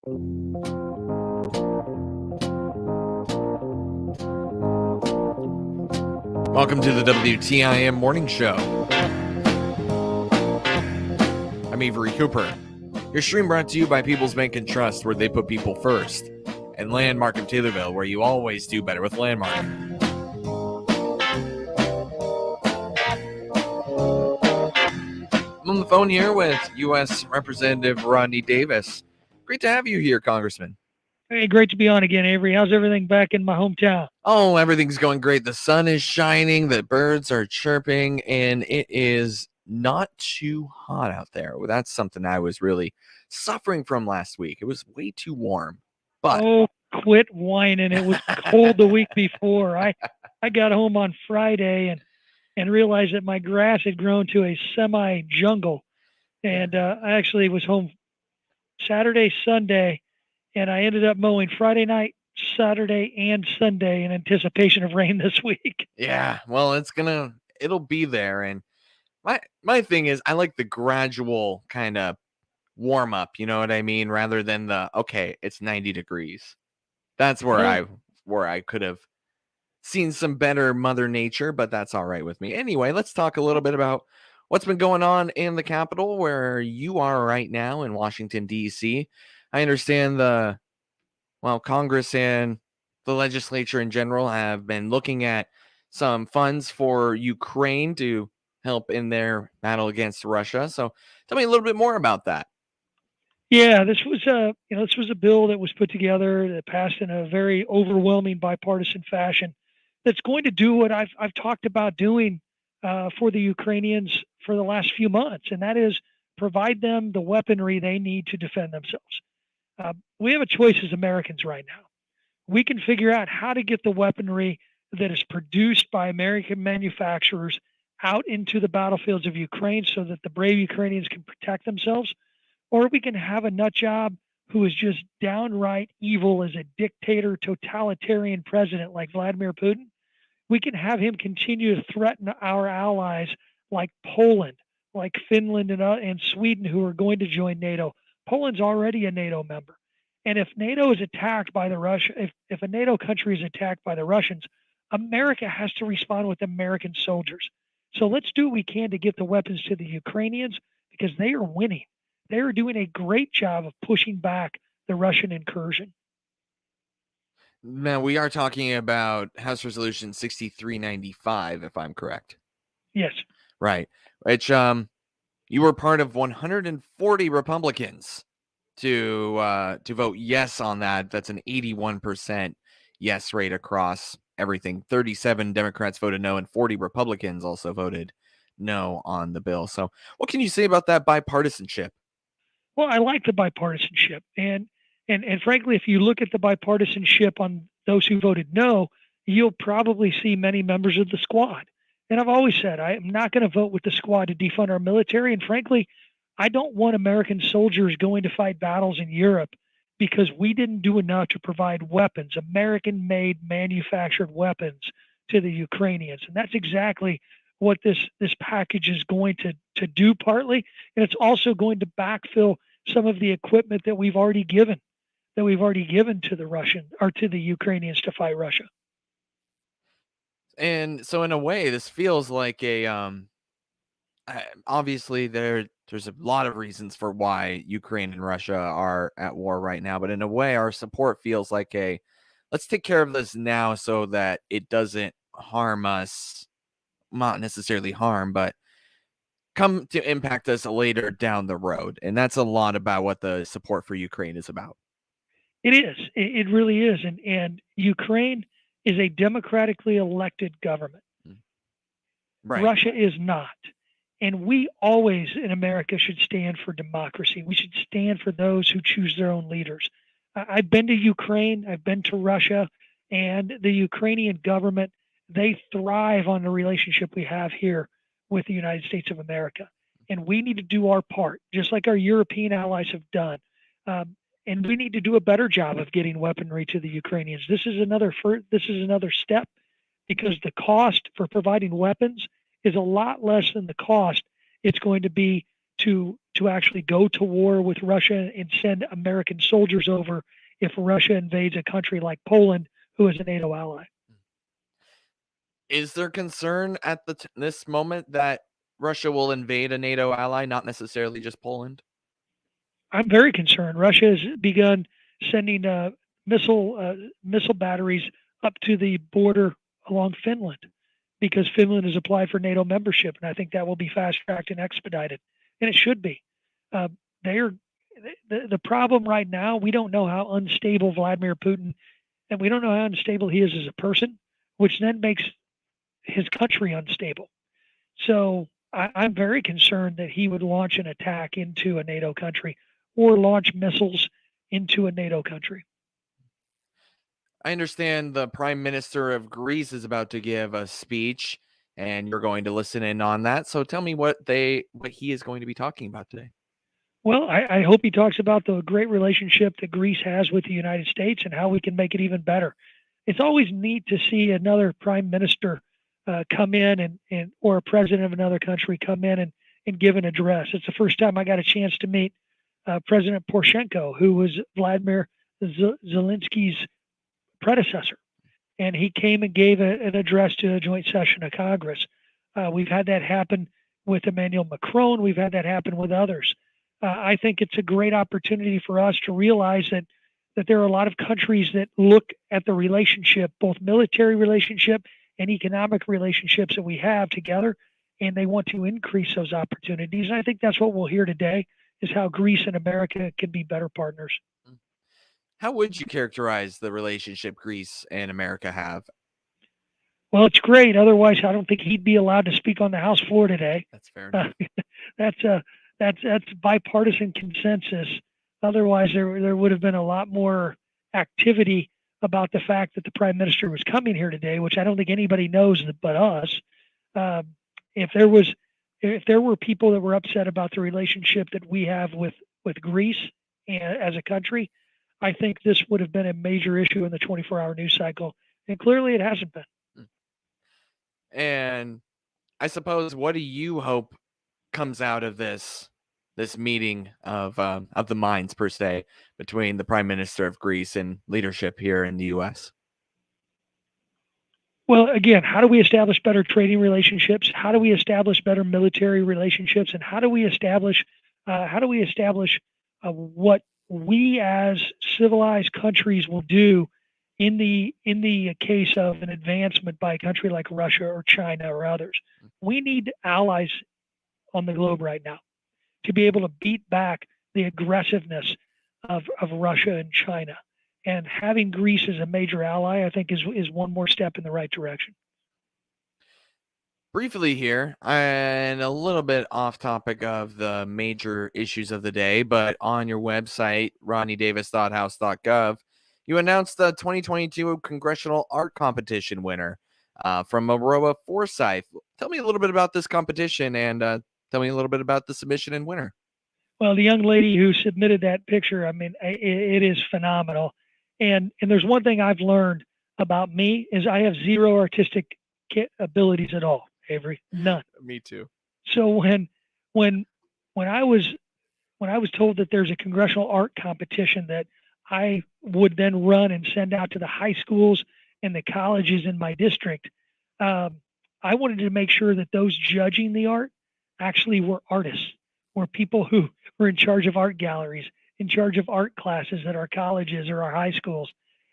Welcome to the WTIM Morning Show. I'm Avery Cooper. Your stream brought to you by People's Bank and Trust, where they put people first, and Landmark of Taylorville, where you always do better with Landmark. I'm on the phone here with U.S. Representative Rodney Davis. Great to have you here, Congressman. Hey, great to be on again, Avery. How's everything back in my hometown? Oh, everything's going great. The sun is shining, the birds are chirping, and it is not too hot out there. Well, that's something I was really suffering from last week. It was way too warm. But oh, quit whining. It was cold the week before. I got home on Friday and realized that my grass had grown to a semi-jungle. And I actually was home Saturday, Sunday, and I ended up mowing Friday night, Saturday, and Sunday in anticipation of rain this week. Yeah, well, it'll be there. And my thing is, I like the gradual kind of warm up, you know what I mean, rather than okay, it's 90 degrees. That's where I could have seen some better Mother Nature, but that's all right with me. Anyway, let's talk a little bit about what's been going on in the Capitol, where you are right now in Washington, D.C. I understand Congress and the legislature in general have been looking at some funds for Ukraine to help in their battle against Russia. So tell me a little bit more about that. Yeah, this was a bill that was put together that passed in a very overwhelming bipartisan fashion. That's going to do what I've talked about doing for the Ukrainians for the last few months, and that is provide them the weaponry they need to defend themselves. We have a choice as Americans right now. We can figure out how to get the weaponry that is produced by American manufacturers out into the battlefields of Ukraine so that the brave Ukrainians can protect themselves, or we can have a nut job who is just downright evil as a dictator, totalitarian president like Vladimir Putin. We can have him continue to threaten our allies like Poland, like Finland and Sweden, who are going to join NATO. Poland's already a NATO member. And if NATO is attacked by if a NATO country is attacked by the Russians, America has to respond with American soldiers. So let's do what we can to get the weapons to the Ukrainians because they are winning. They are doing a great job of pushing back the Russian incursion. Now, we are talking about House Resolution 6395, if I'm correct. Yes. Right. Which you were part of 140 Republicans to vote yes on that. That's an 81% yes rate across everything. 37 Democrats voted no, and 40 Republicans also voted no on the bill. So what can you say about that bipartisanship? Well, I like the bipartisanship. And frankly, if you look at the bipartisanship on those who voted no, you'll probably see many members of the squad. And I've always said I am not going to vote with the squad to defund our military. And frankly, I don't want American soldiers going to fight battles in Europe because we didn't do enough to provide weapons, American-made, manufactured weapons to the Ukrainians. And that's exactly what this package is going to do partly. And it's also going to backfill some of the equipment that we've already given to the Russian or to the Ukrainians to fight Russia. And so in a way, this feels like obviously there's a lot of reasons for why Ukraine and Russia are at war right now, but in a way our support feels like let's take care of this now so that it doesn't harm us, not necessarily harm, but come to impact us later down the road. And that's a lot about what the support for Ukraine is about. It is. It really is. And Ukraine is a democratically elected government. Right. Russia is not. And we always in America should stand for democracy. We should stand for those who choose their own leaders. I've been to Ukraine. I've been to Russia. And the Ukrainian government, they thrive on the relationship we have here with the United States of America. And we need to do our part, just like our European allies have done. And we need to do a better job of getting weaponry to the Ukrainians. This is another step because the cost for providing weapons is a lot less than the cost it's going to be to to actually go to war with Russia and send American soldiers over if Russia invades a country like Poland, who is a NATO ally. Is there concern at this moment that Russia will invade a NATO ally, not necessarily just Poland? I'm very concerned. Russia has begun sending missile batteries up to the border along Finland because Finland has applied for NATO membership, and I think that will be fast tracked and expedited, and it should be. Uh, they are the problem right now. We don't know how unstable Vladimir Putin, and we don't know how unstable he is as a person, which then makes his country unstable. So I'm very concerned that he would launch an attack into a NATO country or launch missiles into a NATO country. I understand the Prime Minister of Greece is about to give a speech, and you're going to listen in on that. So tell me what he is going to be talking about today. Well, I hope he talks about the great relationship that Greece has with the United States and how we can make it even better. It's always neat to see another prime minister come in and or a president of another country come in and give an address. It's the first time I got a chance to meet President Poroshenko, who was Vladimir Zelensky's predecessor. And he came and gave an address to a joint session of Congress. We've had that happen with Emmanuel Macron. We've had that happen with others. I think it's a great opportunity for us to realize that there are a lot of countries that look at the relationship, both military relationship and economic relationships that we have together, and they want to increase those opportunities. And I think that's what we'll hear today is how Greece and America can be better partners. How would you characterize the relationship Greece and America have? Well, it's great. Otherwise, I don't think he'd be allowed to speak on the House floor today. That's fair enough. That's that's bipartisan consensus. Otherwise, there would have been a lot more activity about the fact that the prime minister was coming here today, which I don't think anybody knows but us. Uh, if there were people that were upset about the relationship that we have with Greece as a country, I think this would have been a major issue in the 24-hour news cycle, and clearly it hasn't been. And I suppose, what do you hope comes out of this meeting of the minds per se between the Prime Minister of Greece and leadership here in the U.S.? Well, again, how do we establish better trading relationships? How do we establish better military relationships? And how do we establish what we as civilized countries will do in the case of an advancement by a country like Russia or China or others? We need allies on the globe right now to be able to beat back the aggressiveness of Russia and China. And having Greece as a major ally, I think, is one more step in the right direction. Briefly here, and a little bit off topic of the major issues of the day, but on your website, rodneydavis.house.gov, you announced the 2022 Congressional Art Competition winner from Aurora Forsyth. Tell me a little bit about this competition and tell me a little bit about the submission and winner. Well, the young lady who submitted that picture, I mean, it is phenomenal. And there's one thing I've learned about me is I have zero artistic abilities at all, Avery, none. Me too. So when I was told that there's a congressional art competition that I would then run and send out to the high schools and the colleges in my district, I wanted to make sure that those judging the art actually were artists, were people who were in charge of art galleries, in charge of art classes at our colleges or our high schools,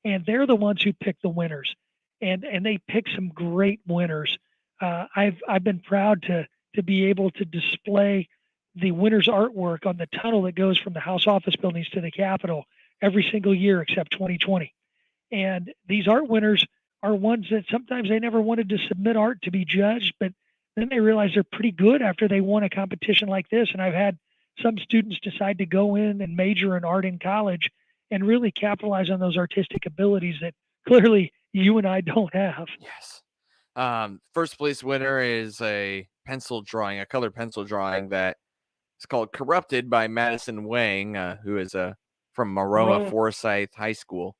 and they're the ones who pick the winners, and they pick some great winners. I've been proud to be able to display the winners' artwork on the tunnel that goes from the House office buildings to the Capitol every single year except 2020. And these art winners are ones that sometimes they never wanted to submit art to be judged, but then they realize they're pretty good after they won a competition like this. And I've had some students decide to go in and major in art in college and really capitalize on those artistic abilities that clearly you and I don't have. Yes. First place winner is a colored pencil drawing that is called Corrupted by Madison Wang, who is from Maroa Forsyth High School.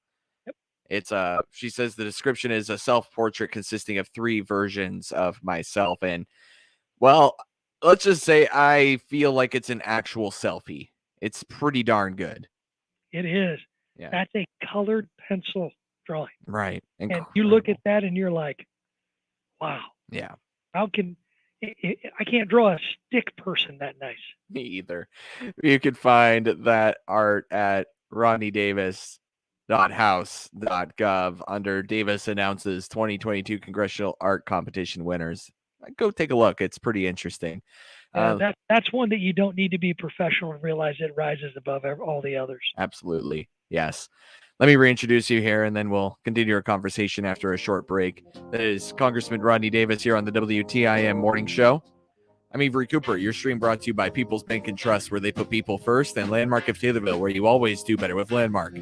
Yep. It's she says the description is a self-portrait consisting of 3 versions of myself. And well, let's just say I feel like it's an actual selfie. It's pretty darn good. It is. Yeah. That's a colored pencil drawing. Right. And you look at Incredible. that and you're like, wow, Yeah. how can I can't draw a stick person that nice. Me either. You can find that art at rodneydavis.house.gov under Davis announces 2022 Congressional Art Competition winners. Go take a look. It's pretty interesting. That's one that you don't need to be professional and realize it rises above all the others. Absolutely. Yes. Let me reintroduce you here, and then we'll continue our conversation after a short break. That is Congressman Rodney Davis here on the WTIM Morning Show. I'm Avery Cooper. Your stream brought to you by People's Bank and Trust, where they put people first, and Landmark of Taylorville, where you always do better with Landmark.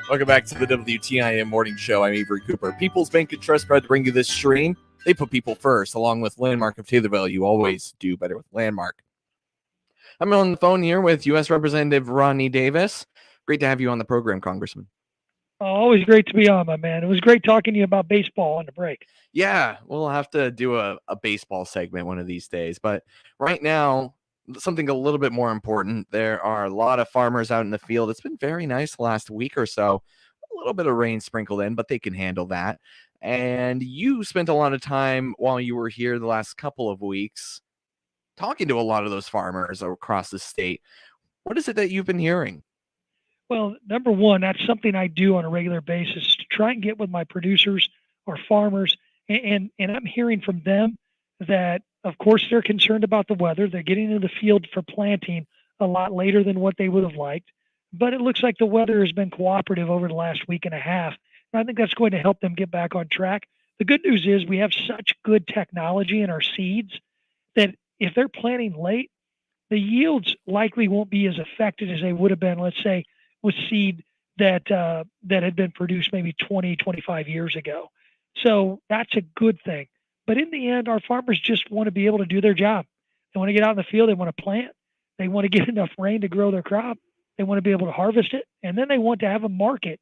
Welcome back to the WTIM Morning Show. I'm Avery Cooper. People's Bank and Trust proud to bring you this stream. They put people first, along with Landmark of Taylorville. You always do better with Landmark. I'm on the phone here with U.S. Representative Rodney Davis. Great to have you on the program, Congressman. Always great to be on, my man. It was great talking to you about baseball on the break. Yeah, we'll have to do a baseball segment one of these days. But right now, something a little bit more important. There are a lot of farmers out in the field. It's been very nice the last week or so. A little bit of rain sprinkled in, but they can handle that. And you spent a lot of time while you were here the last couple of weeks talking to a lot of those farmers across the state. What is it that you've been hearing? Well, number one, that's something I do on a regular basis to try and get with my producers or farmers, and I'm hearing from them that, of course, they're concerned about the weather. They're getting into the field for planting a lot later than what they would have liked, but it looks like the weather has been cooperative over the last week and a half. And I think that's going to help them get back on track. The good news is we have such good technology in our seeds that if they're planting late, the yields likely won't be as affected as they would have been, let's say, with seed that had been produced maybe 20, 25 years ago. So that's a good thing. But in the end, our farmers just want to be able to do their job. They want to get out in the field. They want to plant. They want to get enough rain to grow their crop. They want to be able to harvest it, and then they want to have a market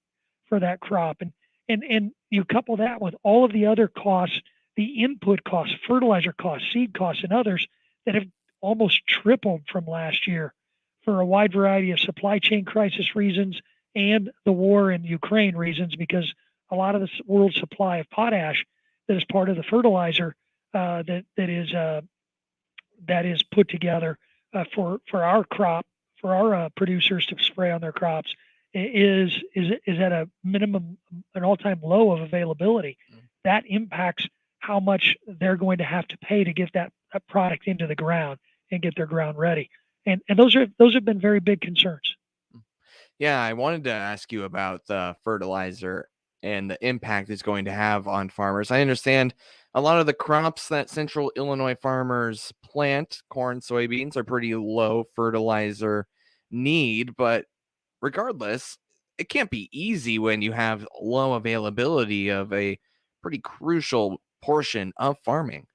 for that crop. And you couple that with all of the other costs, the input costs, fertilizer costs, seed costs, and others that have almost tripled from last year for a wide variety of supply chain crisis reasons and the war in Ukraine reasons, because a lot of the world's supply of potash that is part of the fertilizer that is put together for our crop, for our producers to spray on their crops is at a minimum, an all-time low of availability. That impacts how much they're going to have to pay to get that product into the ground and get their ground ready. And those have been very big concerns. Yeah, I wanted to ask you about the fertilizer and the impact it's going to have on farmers. I understand a lot of the crops that central Illinois farmers plant, corn, soybeans, are pretty low fertilizer need, but regardless, it can't be easy when you have low availability of a pretty crucial portion of farming.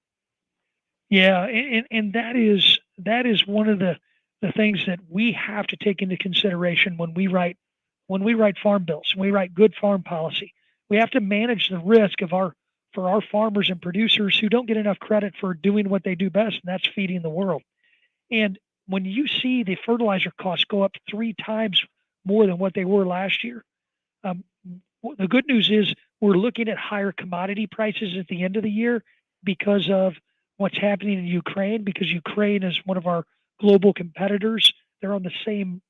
Yeah, and that is one of the things that we have to take into consideration when we write farm bills, when we write good farm policy. We have to manage the risk of our for our farmers and producers who don't get enough credit for doing what they do best, and that's feeding the world. And when you see the fertilizer costs go up 3 times more than what they were last year, um, the good news is we're looking at higher commodity prices at the end of the year because of what's happening in Ukraine. Because Ukraine is one of our global competitors. They're on the same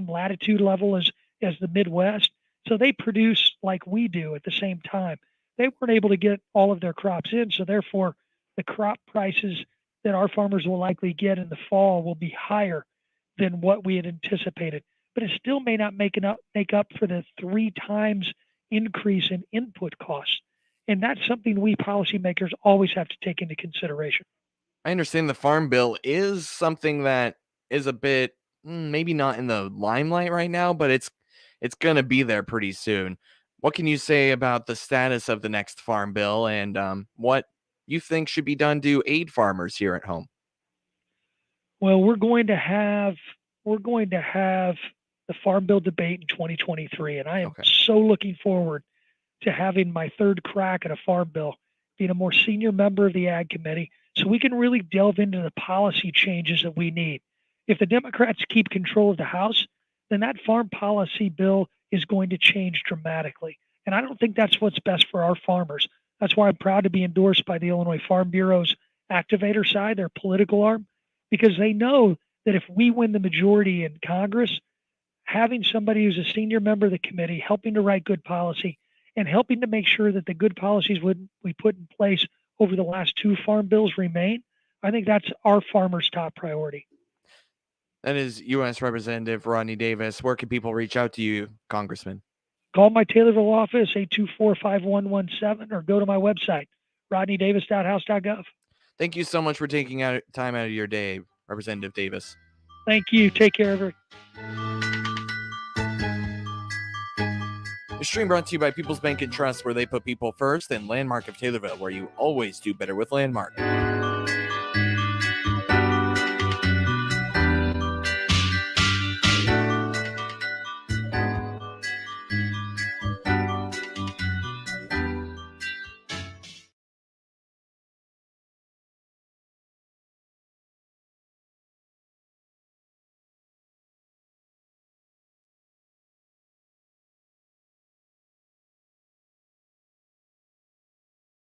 latitude level as the Midwest, so they produce like we do at the same time. They weren't able to get all of their crops in, so therefore the crop prices that our farmers will likely get in the fall will be higher than what we had anticipated. But it still may not make up for the 3 times increase in input costs. And that's something we policymakers always have to take into consideration. I understand the farm bill is something that is a bit maybe not in the limelight right now, but it's going to be there pretty soon. What can you say about the status of the next farm bill and what you think should be done to aid farmers here at home? Well, we're going to have the farm bill debate in 2023, and I am Okay. so looking forward to having my third crack at a farm bill, being a more senior member of the Ag Committee, so we can really delve into the policy changes that we need. If the Democrats keep control of the House, then that farm policy bill is going to change dramatically. And I don't think that's what's best for our farmers. That's why I'm proud to be endorsed by the Illinois Farm Bureau's activator side, their political arm, because they know that if we win the majority in Congress, having somebody who's a senior member of the committee helping to write good policy and helping to make sure that the good policies we put in place over the last 2 farm bills remain, I think that's our farmers' top priority. That is U.S. Representative Rodney Davis. Where can people reach out to you, Congressman? Call my Taylorville office, 824-5117, or go to my website, rodneydavis.house.gov. Thank you so much for taking out time out of your day, Representative Davis. Thank you. Take care, everyone. The stream brought to you by People's Bank and Trust, where they put people first, and Landmark of Taylorville, where you always do better with Landmark.